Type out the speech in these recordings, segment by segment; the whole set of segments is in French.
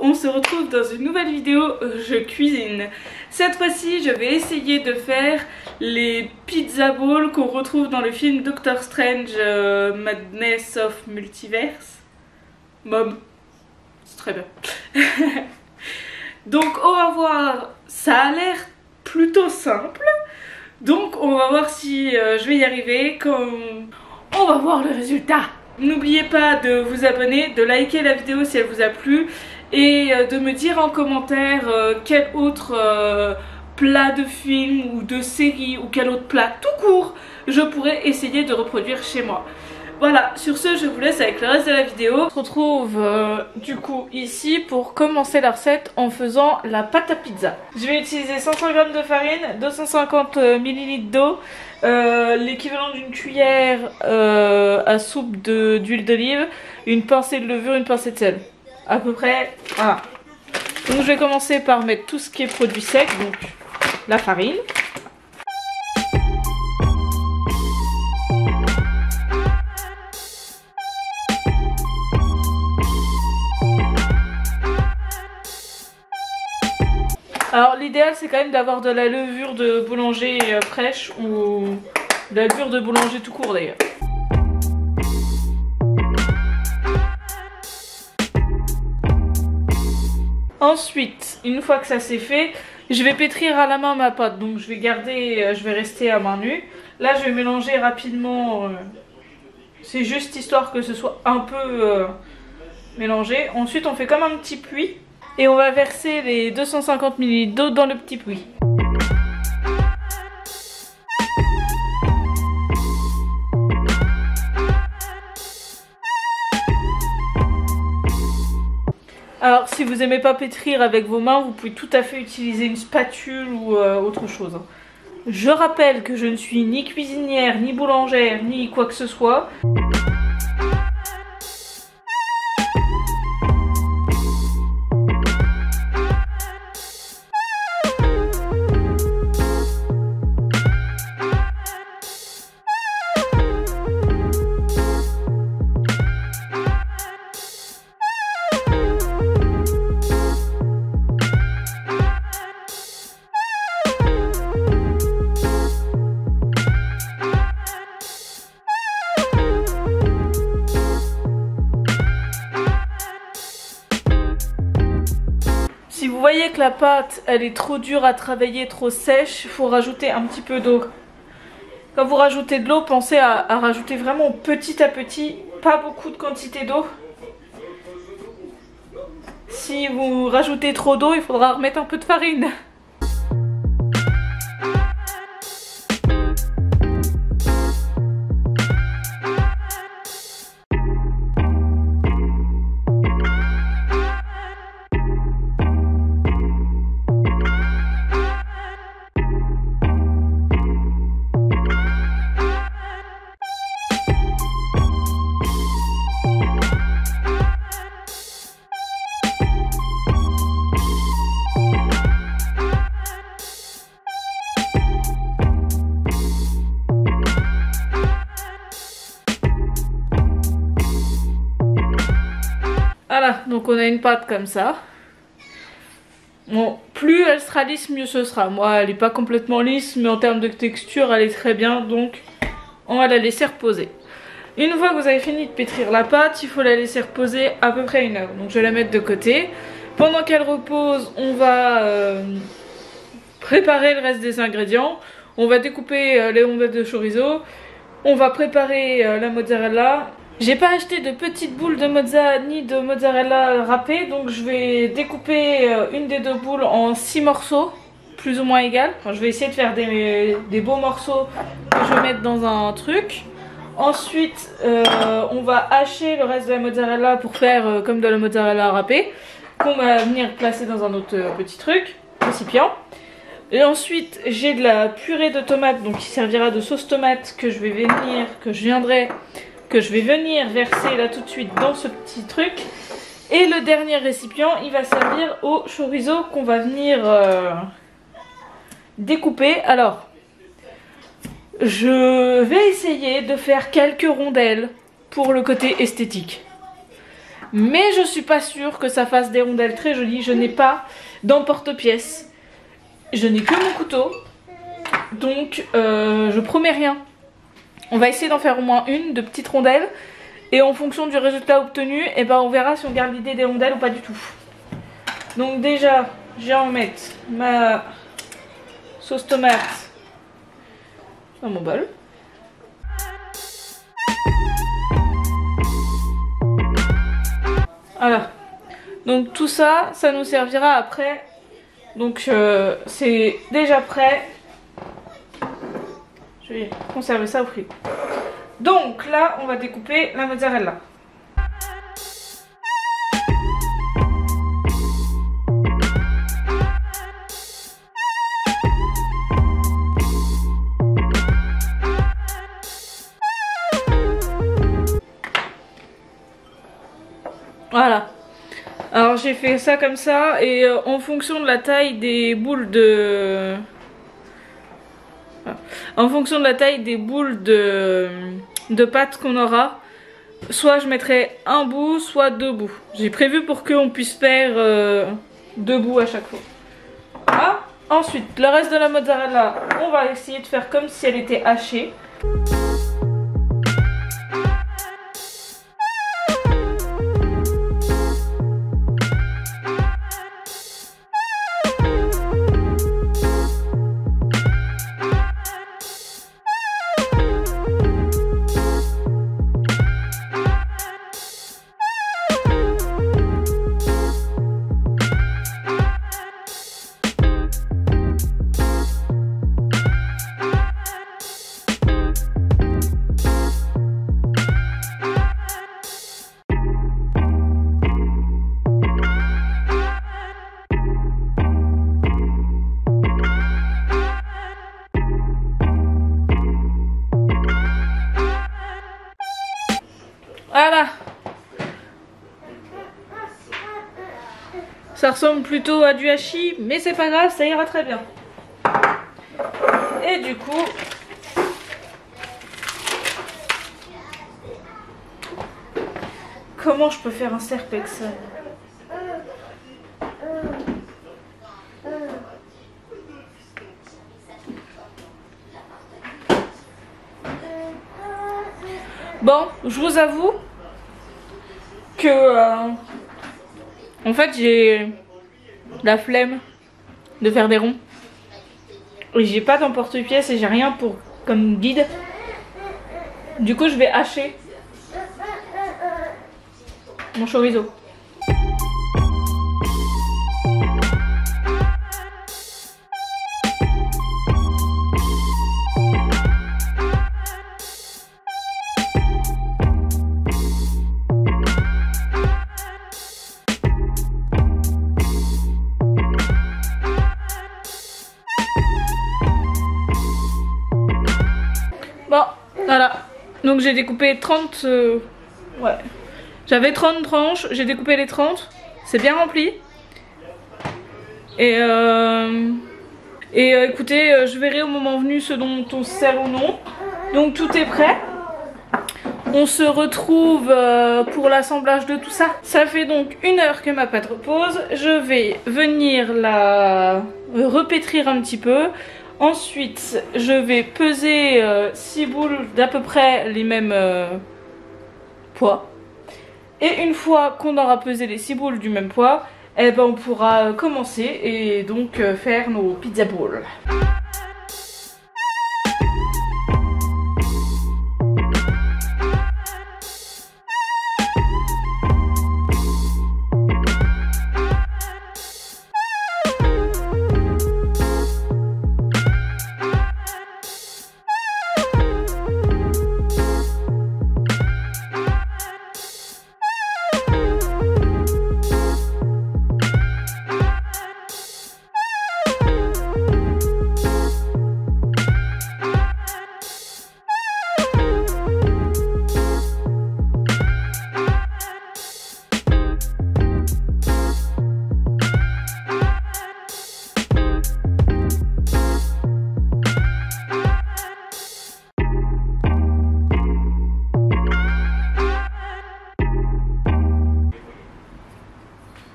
on se retrouve dans une nouvelle vidéo Je cuisine. Cette fois-ci, je vais essayer de faire les pizza balls qu'on retrouve dans le film Doctor Strange Madness of Multiverse. Mom, c'est très bien. Donc on va voir, ça a l'air plutôt simple. Donc on va voir si je vais y arriver. On va voir le résultat. N'oubliez pas de vous abonner, de liker la vidéo si elle vous a plu et de me dire en commentaire quel autre plat de film ou de série ou quel autre plat tout court je pourrais essayer de reproduire chez moi. Voilà, sur ce je vous laisse avec le reste de la vidéo. On se retrouve du coup ici pour commencer la recette en faisant la pâte à pizza. Je vais utiliser 500 g de farine, 250 ml d'eau, l'équivalent d'une cuillère à soupe d'huile d'olive, une pincée de levure, une pincée de sel. À peu près, voilà. Donc je vais commencer par mettre tout ce qui est produit sec, donc la farine. Alors l'idéal c'est quand même d'avoir de la levure de boulanger fraîche ou de la levure de boulanger tout court d'ailleurs. Ensuite, une fois que ça c'est fait, je vais pétrir à la main ma pâte. Donc je vais rester à main nue. Là je vais mélanger rapidement, c'est juste histoire que ce soit un peu mélangé. Ensuite on fait comme un petit puits. Et on va verser les 250 ml d'eau dans le petit puits. Alors si vous n'aimez pas pétrir avec vos mains, vous pouvez tout à fait utiliser une spatule ou autre chose. Je rappelle que je ne suis ni cuisinière, ni boulangère, ni quoi que ce soit. Si vous voyez que la pâte elle est trop dure à travailler, trop sèche, il faut rajouter un petit peu d'eau. Quand vous rajoutez de l'eau, pensez à rajouter vraiment petit à petit, pas beaucoup de quantité d'eau. Si vous rajoutez trop d'eau, il faudra remettre un peu de farine. Voilà, donc on a une pâte comme ça. Bon, plus elle sera lisse, mieux ce sera. Moi, elle n'est pas complètement lisse, mais en termes de texture, elle est très bien. Donc, on va la laisser reposer. Une fois que vous avez fini de pétrir la pâte, il faut la laisser reposer à peu près 1 heure. Donc, je vais la mettre de côté. Pendant qu'elle repose, on va préparer le reste des ingrédients. On va découper les omelettes de chorizo. On va préparer la mozzarella. J'ai pas acheté de petites boules de mozza ni de mozzarella râpée, donc je vais découper une des deux boules en 6 morceaux, plus ou moins égales. Enfin, je vais essayer de faire des beaux morceaux que je vais mettre dans un truc. Ensuite, on va hacher le reste de la mozzarella pour faire comme de la mozzarella râpée, qu'on va venir placer dans un autre petit truc, récipient. Et ensuite, j'ai de la purée de tomates, donc qui servira de sauce tomate que je vais venir verser là tout de suite dans ce petit truc. Et le dernier récipient, il va servir au chorizo qu'on va venir découper. Alors, je vais essayer de faire quelques rondelles pour le côté esthétique. Mais je suis pas sûre que ça fasse des rondelles très jolies. Je n'ai pas d'emporte-pièce. Je n'ai que mon couteau. Donc je promets rien. On va essayer d'en faire au moins une de petites rondelles. Et en fonction du résultat obtenu, eh ben, on verra si on garde l'idée des rondelles ou pas du tout. Donc déjà, je vais en mettre ma sauce tomate dans mon bol. Voilà. Donc tout ça, ça nous servira après. Donc c'est déjà prêt. Je vais conserver ça au frigo. Donc là, on va découper la mozzarella. Voilà. Alors j'ai fait ça comme ça et en fonction de la taille des boules de... En fonction de la taille des boules de pâte qu'on aura, soit je mettrai un bout, soit deux bouts. J'ai prévu pour qu'on puisse faire deux bouts à chaque fois. Voilà. Ensuite, le reste de la mozzarella, on va essayer de faire comme si elle était hachée. Voilà. Ça ressemble plutôt à du hachis, mais c'est pas grave, ça ira très bien. Et du coup, comment je peux faire un cercle avec ça? Bon, je vous avoue que en fait j'ai la flemme de faire des ronds et j'ai pas d'emporte-pièce et j'ai rien pour comme guide. Du coup je vais hacher mon chorizo. Bon, voilà. Donc j'ai découpé 30... ouais. J'avais 30 tranches, j'ai découpé les 30. C'est bien rempli. Et écoutez, je verrai au moment venu ce dont on se sert ou non. Donc tout est prêt. On se retrouve pour l'assemblage de tout ça. Ça fait donc 1 heure que ma pâte repose. Je vais venir la repétrir un petit peu. Ensuite, je vais peser 6 boules d'à peu près les mêmes poids. Et une fois qu'on aura pesé les 6 boules du même poids, eh ben on pourra commencer et donc faire nos pizza balls.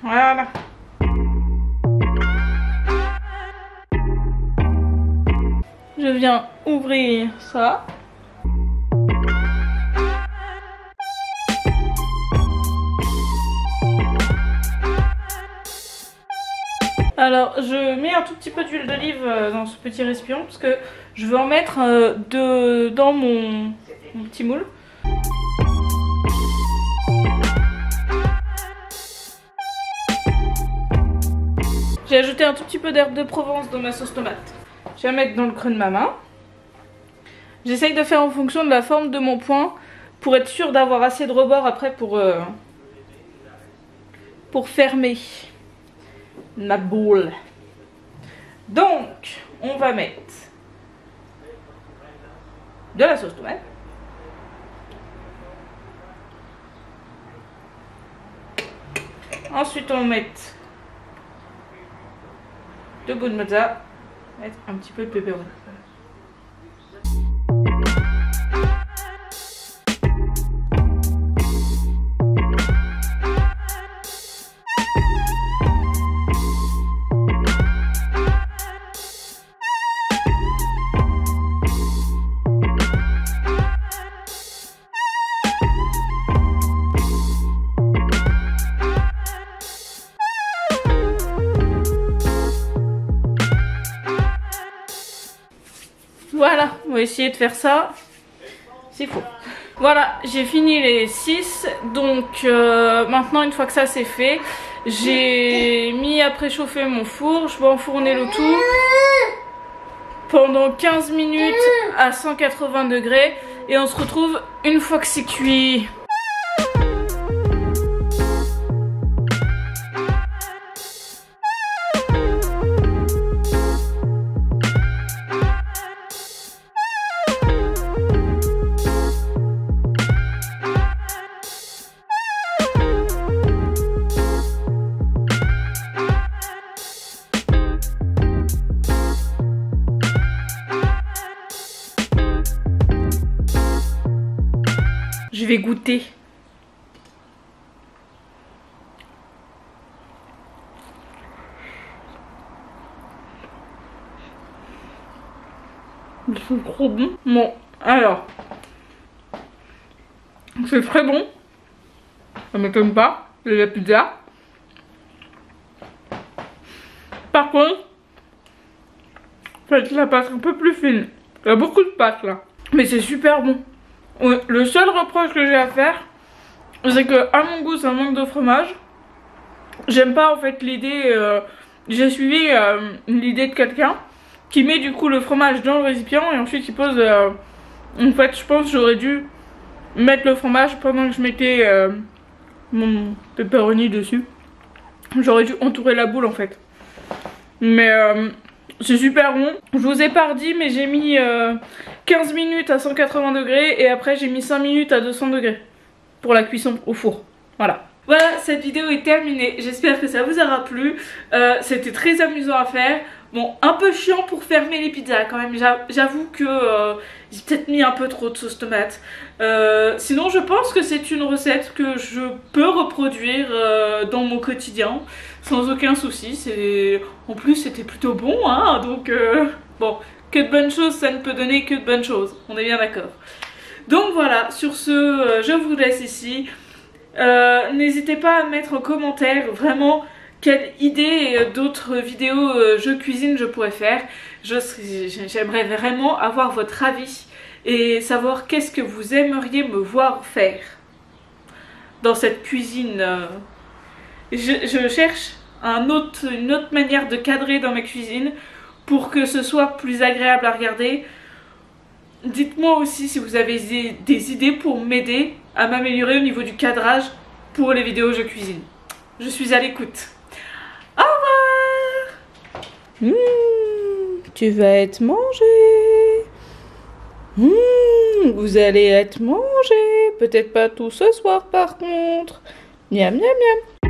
Voilà. Je viens ouvrir ça. Alors je mets un tout petit peu d'huile d'olive dans ce petit récipient parce que je veux en mettre dans mon petit moule. J'ai ajouté un tout petit peu d'herbe de Provence dans ma sauce tomate. Je vais la mettre dans le creux de ma main. J'essaye de faire en fonction de la forme de mon poing pour être sûre d'avoir assez de rebord après pour fermer ma boule. Donc, on va mettre de la sauce tomate. Ensuite, on va mettre de goût de mozza, mettre un petit peu de pepperoni. Voilà, on va essayer de faire ça. C'est faux. Voilà, j'ai fini les 6. Donc maintenant, une fois que ça c'est fait, j'ai mis à préchauffer mon four. Je vais enfourner le tout pendant 15 minutes à 180 degrés. Et on se retrouve une fois que c'est cuit. Je vais goûter. C'est trop bon. Bon, alors. C'est très bon. Ça m'étonne pas. C'est la pizza. Par contre, faites la pâte un peu plus fine. Il y a beaucoup de pâte là. Mais c'est super bon. Le seul reproche que j'ai à faire, c'est que à mon goût, ça manque de fromage. J'aime pas en fait l'idée. J'ai suivi l'idée de quelqu'un qui met du coup le fromage dans le récipient et ensuite il pose. En fait, je pense que j'aurais dû mettre le fromage pendant que je mettais mon pepperoni dessus. J'aurais dû entourer la boule en fait. Mais c'est super bon. Je vous ai pas dit, mais j'ai mis 15 minutes à 180 degrés et après j'ai mis 5 minutes à 200 degrés pour la cuisson au four. Voilà. Voilà, cette vidéo est terminée. J'espère que ça vous aura plu. C'était très amusant à faire. Bon, un peu chiant pour fermer les pizzas quand même. J'avoue que j'ai peut-être mis un peu trop de sauce tomate. Sinon, je pense que c'est une recette que je peux reproduire dans mon quotidien sans aucun souci. En plus, c'était plutôt bon, hein. Donc, bon, que de bonnes choses, ça ne peut donner que de bonnes choses. On est bien d'accord. Donc voilà, sur ce, je vous laisse ici. N'hésitez pas à mettre en commentaire vraiment quelle idée d'autres vidéos je cuisine je pourrais faire. J'aimerais vraiment avoir votre avis et savoir qu'est-ce que vous aimeriez me voir faire dans cette cuisine. Je cherche une autre manière de cadrer dans ma cuisine pour que ce soit plus agréable à regarder. Dites-moi aussi si vous avez des idées pour m'aider à m'améliorer au niveau du cadrage pour les vidéos je cuisine. Je suis à l'écoute. Au revoir. Tu vas être mangé. Vous allez être mangé. Peut-être pas tout ce soir par contre. Miam miam miam.